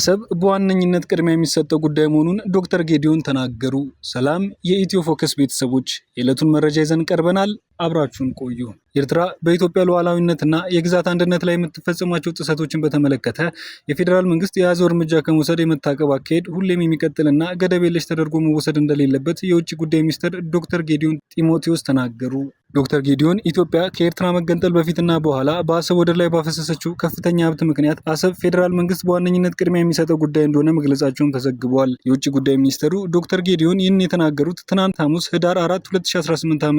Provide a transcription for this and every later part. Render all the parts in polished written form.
አሰብ በዋነኝነት ቅድሚያ የሚሰጠው ጉዳይ መሆኑን ዶክተር ጌዲዮን ተናገሩ። ሰላም የኢትዮ ፎከስ ቤተሰቦች፣ የዕለቱን መረጃ ይዘን ቀርበናል። አብራችሁን ቆዩ። ኤርትራ በኢትዮጵያ ሉዓላዊነትና የግዛት አንድነት ላይ የምትፈጽማቸው ጥሰቶችን በተመለከተ የፌዴራል መንግስት የያዘው እርምጃ ከመውሰድ የመታቀብ አካሄድ ሁሌም የሚቀጥልና ገደብ የለሽ ተደርጎ መወሰድ እንደሌለበት የውጭ ጉዳይ ሚኒስትር ዶክተር ጌዲዮን ጢሞቴዎስ ተናገሩ። ዶክተር ጌዲዮን ኢትዮጵያ ከኤርትራ መገንጠል በፊትና በኋላ በአሰብ ወደብ ላይ ባፈሰሰችው ከፍተኛ ሀብት ምክንያት አሰብ ፌዴራል መንግስት በዋነኝነት ቅድሚያ የሚሰጠው ጉዳይ እንደሆነ መግለጻቸውን ተዘግቧል። የውጭ ጉዳይ ሚኒስትሩ ዶክተር ጌዲዮን ይህን የተናገሩት ትናንት ሐሙስ ህዳር 4 2018 ዓ.ም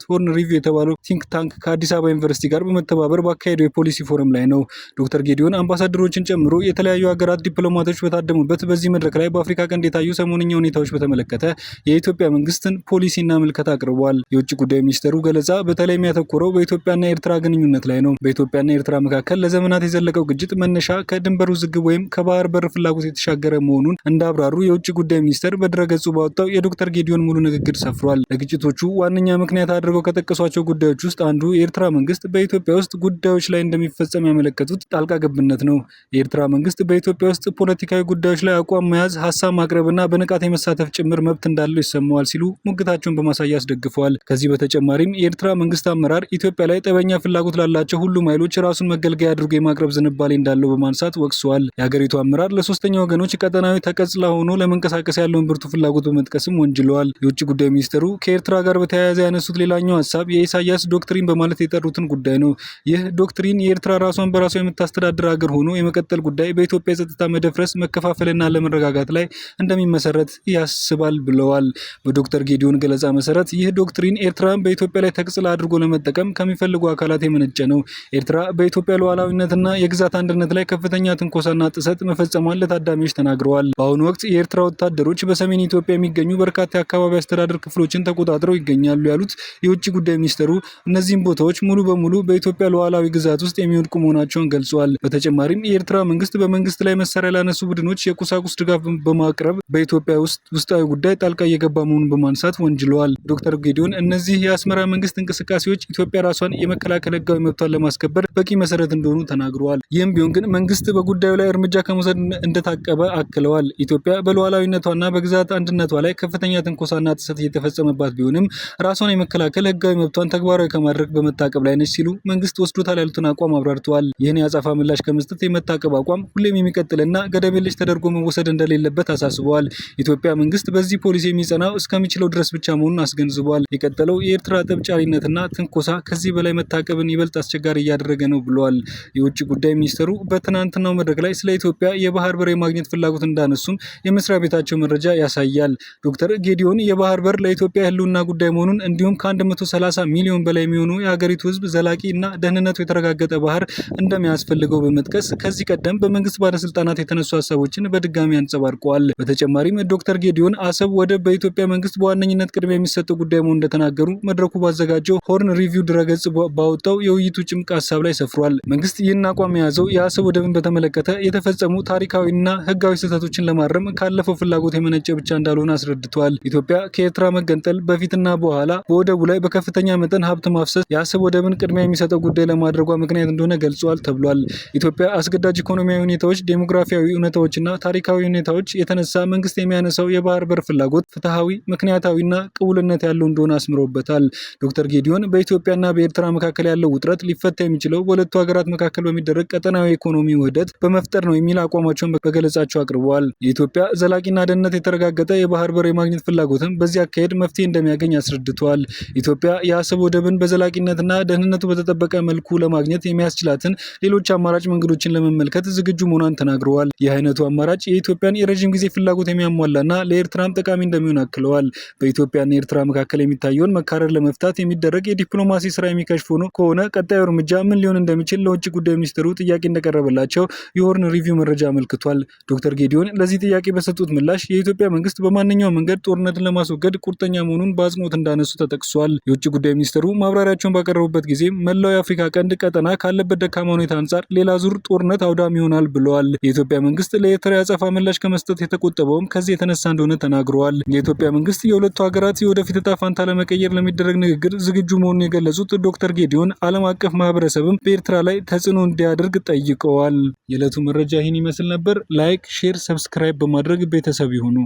ሆርን ሪቪው የተባለው ቲንክ ታንክ ከአዲስ አበባ ዩኒቨርሲቲ ጋር በመተባበር ባካሄደው የፖሊሲ ፎረም ላይ ነው። ዶክተር ጌዲዮን አምባሳደሮችን ጨምሮ የተለያዩ ሀገራት ዲፕሎማቶች በታደሙበት በዚህ መድረክ ላይ በአፍሪካ ቀንድ የታዩ ሰሞነኛ ሁኔታዎች በተመለከተ የኢትዮጵያ መንግስትን ፖሊሲና ምልከታ አቅርበዋል። የውጭ ጉዳይ ሚኒስትሩ ገለጻ በተለይ የሚያተኩረው በኢትዮጵያና ኤርትራ ግንኙነት ላይ ነው። በኢትዮጵያና ኤርትራ መካከል ለዘመናት የዘለቀው ግጭት መነሻ ከድንበር ውዝግብ ወይም ከባህር በር ፍላጎት የተሻገረ መሆኑን እንዳብራሩ የውጭ ጉዳይ ሚኒስትር በድረገጹ ባወጣው የዶክተር ጌዲዮን ሙሉ ንግግር ሰፍሯል። ለግጭቶቹ ዋነኛ ምክንያት አድርገው ከጠቀሷቸው ጉዳዮች ውስጥ አንዱ የኤርትራ መንግስት በኢትዮጵያ ውስጥ ጉዳዮች ላይ እንደሚፈጸም ያመለከቱት ጣልቃ ገብነት ነው። የኤርትራ መንግስት በኢትዮጵያ ውስጥ ፖለቲካዊ ጉዳዮች ላይ አቋም መያዝ፣ ሀሳብ ማቅረብና በንቃት የመሳተፍ ጭምር መብት እንዳለው ይሰማዋል ሲሉ ሙግታቸውን በማሳያ አስደግፈዋል። ከዚህ በተጨማሪም የኤርትራ መንግስት አመራር ኢትዮጵያ ላይ ጠበኛ ፍላጎት ላላቸው ሁሉም ኃይሎች ራሱን መገልገያ አድርጎ የማቅረብ ዝንባሌ እንዳለው በማንሳት ወቅሰዋል። የሀገሪቱ አመራር ለሶስተኛ ወገኖች ቀጠናዊ ተቀጽላ ሆኖ ለመንቀሳቀስ ያለውን ብርቱ ፍላጎት በመጥቀስም ወንጅለዋል። የውጭ ጉዳይ ሚኒስትሩ ከኤርትራ ጋር በተያያዘ ያነሱት ሌላኛው ሀሳብ የኢሳያስ ዶክትሪን በማለት የጠሩትን ጉዳይ ነው። ይህ ዶክትሪን የኤርትራ ራሷን በራሷ የምታስተዳድር ሀገር ሆኖ የመቀጠል ጉዳይ በኢትዮጵያ የጸጥታ መደፍረስ፣ መከፋፈልና ለመረጋጋት ላይ እንደሚመሰረት ያስባል ብለዋል። በዶክተር ጌዲዮን ገለጻ መሰረት ይህ ዶክትሪን ኤርትራን በኢትዮጵያ ላይ ተቀጽላ አድርጎ ለመጠቀም ከሚፈልጉ አካላት የመነጨ ነው። ኤርትራ በኢትዮጵያ ሉዓላዊነትና የግዛት አንድነት ላይ ከፍተኛ ትንኮሳና ጥሰት መፈጸሟን ለታዳሚዎች ተናግረዋል። በአሁኑ ወቅት የኤርትራ ወታደሮች በሰሜን ኢትዮጵያ የሚገኙ በርካታ የአካባቢ አስተዳደር ክፍሎችን ተቆጣጥረው ይገኛሉ ያሉት የውጭ ጉዳይ ሚኒስትሩ እነዚህም ቦታዎች ሙሉ በሙሉ በኢትዮጵያ ሉዓላዊ ግዛት ውስጥ የሚወድቁ መሆናቸውን ገልጸዋል። በተጨማሪም የኤርትራ መንግስት በመንግስት ላይ መሳሪያ ላነሱ ቡድኖች የቁሳቁስ ድጋፍ በማቅረብ በኢትዮጵያ ውስጣዊ ጉዳይ ጣልቃ እየገባ መሆኑን በማንሳት ወንጅለዋል። ዶክተር ጌዲዮን እነዚህ የአስመራ መንግስት እንቅስቃሴዎች ኢትዮጵያ ራሷን የመከላከል ህጋዊ መብቷን ለማስከበር በቂ መሰረት እንደሆኑ ተናግረዋል። ይህም ቢሆን ግን መንግስት በጉዳዩ ላይ እርምጃ ከመውሰድ እንደታቀበ አክለዋል። ኢትዮጵያ በሉዓላዊነቷና በግዛት አንድነቷ ላይ ከፍተኛ ትንኮሳና ጥሰት እየተፈጸመባት ቢሆንም ራሷን የመከላከል ህጋዊ መብቷን ተግባራዊ ከማድረግ በመታቀብ ላይ ነች ሲሉ መንግስት ወስዶታል ያሉትን አቋም አብራርተዋል። ይህን የአጸፋ ምላሽ ከመስጠት የመታቀብ አቋም ሁሌም የሚቀጥልና ገደብ የለሽ ተደርጎ መወሰድ እንደሌለበት አሳስበዋል። ኢትዮጵያ መንግስት በዚህ ፖሊሲ የሚጸናው እስከሚችለው ድረስ ብቻ መሆኑን አስገንዝበዋል። የቀጠለው የኤርትራ ጠብጫሪነትና ትንኮሳ ከዚህ በላይ መታቀብን ይበልጥ አስቸጋሪ እያደረገ ነው ብለዋል። የውጭ ጉዳይ ሚኒስትሩ በትናንትናው መድረክ ላይ ስለ ኢትዮጵያ የባህር በር የማግኘት ፍላጎት እንዳነሱም የመስሪያ ቤታቸው መረጃ ያሳያል። ዶክተር ጌዲዮን የባህር በር ለኢትዮጵያ ህልውና ጉዳይ መሆኑን እንዲሁም ከ130 ሚሊዮን በላይ የሚሆኑ የሀገሪቱ ህዝብ ዘላቂ እና ደህንነቱ የተረጋገጠ ባህር እንደሚያስፈልገው በመጥቀስ ከዚህ ቀደም በመንግስት ባለስልጣናት የተነሱ ሀሳቦችን በድጋሚ አንጸባርቀዋል። በተጨማሪም ዶክተር ጌዲዮን አሰብ ወደብ በኢትዮጵያ መንግስት በዋነኝነት ቅድሚያ የሚሰጠው ጉዳይ መሆኑን እንደተናገሩ መድረኩ ባዘጋጀው ሆርን ሪቪው ድረገጽ ባወጣው የውይይቱ ጭምቅ ሀሳብ ላይ ሰፍሯል። መንግስት ይህን አቋም የያዘው የአሰብ ወደብን በተመለከተ የተፈጸሙ ታሪካዊና ህጋዊ ስህተቶችን ለማረም ካለፈው ፍላጎት የመነጨ ብቻ እንዳልሆነ አስረድተዋል። ኢትዮጵያ ከኤርትራ መገንጠል በፊትና በኋላ በወደቡ ላይ በከፍተኛ መጠን ሀብት ማፍሰስ የአሰብ ወደብን ቅድሚያ የሚሰጠው ጉዳይ ለማድረጓ ምክንያት እንደሆነ ገልጿል ተብሏል። ኢትዮጵያ አስገዳጅ ኢኮኖሚያዊ ሁኔታዎች፣ ዴሞግራፊያዊ እውነታዎችና ታሪካዊ ሁኔታዎች የተነሳ መንግስት የሚያነሳው የባህር በር ፍላጎት ፍትሃዊ፣ ምክንያታዊና ቅቡልነት ያለው እንደሆነ አስምሮበታል። ዶክተር ጌዲዮን በኢትዮጵያና በኤርትራ መካከል ያለው ውጥረት ሊፈታ የሚችለው በሁለቱ ሀገራት መካከል በሚደረግ ቀጠናዊ ኢኮኖሚ ውህደት በመፍጠር ነው የሚል አቋማቸውን በገለጻቸው አቅርበዋል። የኢትዮጵያ ዘላቂና ደህንነት የተረጋገጠ የባህር በር የማግኘት ፍላጎትም በዚህ አካሄድ መፍትሄ እንደሚያገኝ አስረድተዋል። ኢትዮጵያ የአሰብ ወደብን በዘላቂነትና ደህንነቱ በተጠበቀ መልኩ ለማግኘት የሚያስችላትን ሌሎች አማራጭ መንገዶችን ለመመልከት ዝግጁ መሆኗን ተናግረዋል። ይህ አይነቱ አማራጭ የኢትዮጵያን የረዥም ጊዜ ፍላጎት የሚያሟላና ለኤርትራም ጠቃሚ እንደሚሆን አክለዋል። በኢትዮጵያና ኤርትራ መካከል የሚታየውን መካረር ለመፍታት የሚደረግ የዲፕሎማሲ ስራ የሚከሽፍ ሆኖ ከሆነ ቀጣዩ እርምጃ ምን ሊሆን እንደሚችል ለውጭ ጉዳይ ሚኒስትሩ ጥያቄ እንደቀረበላቸው የሆርን ሪቪው መረጃ አመልክቷል። ዶክተር ጌዲዮን ለዚህ ጥያቄ በሰጡት ምላሽ የኢትዮጵያ መንግስት በማንኛውም መንገድ ጦርነትን ለማስወገድ ቁርጠኛ መሆኑን በአጽንኦት እንዳነሱ ተጠቅሷል። የውጭ ጉዳይ ሚኒስትሩ ማብራሪያቸውን ባቀረቡበት ጊዜ መላው የአፍሪካ ቀንድ ቀጠና ካለበት ደካማ ሁኔታ አንጻር ሌላ ዙር ጦርነት አውዳሚ ይሆናል ብለዋል። የኢትዮጵያ መንግስት ለኤርትራ የአጸፋ ምላሽ ከመስጠት የተቆጠበውም ከዚህ የተነሳ እንደሆነ ተናግረዋል። የኢትዮጵያ መንግስት የሁለቱ ሀገራት የወደፊት ዕጣ ፈንታ ለመቀየር ለሚደረግ ንግግር ዝግጁ መሆኑን የገለጹት ዶክተር ጌዲዮን ዓለም አቀፍ ማህበረሰብም በኤርትራ ላይ ተጽዕኖ እንዲያደርግ ጠይቀዋል። የዕለቱ መረጃ ይህን ይመስል ነበር። ላይክ፣ ሼር፣ ሰብስክራይብ በማድረግ ቤተሰብ ይሁኑ።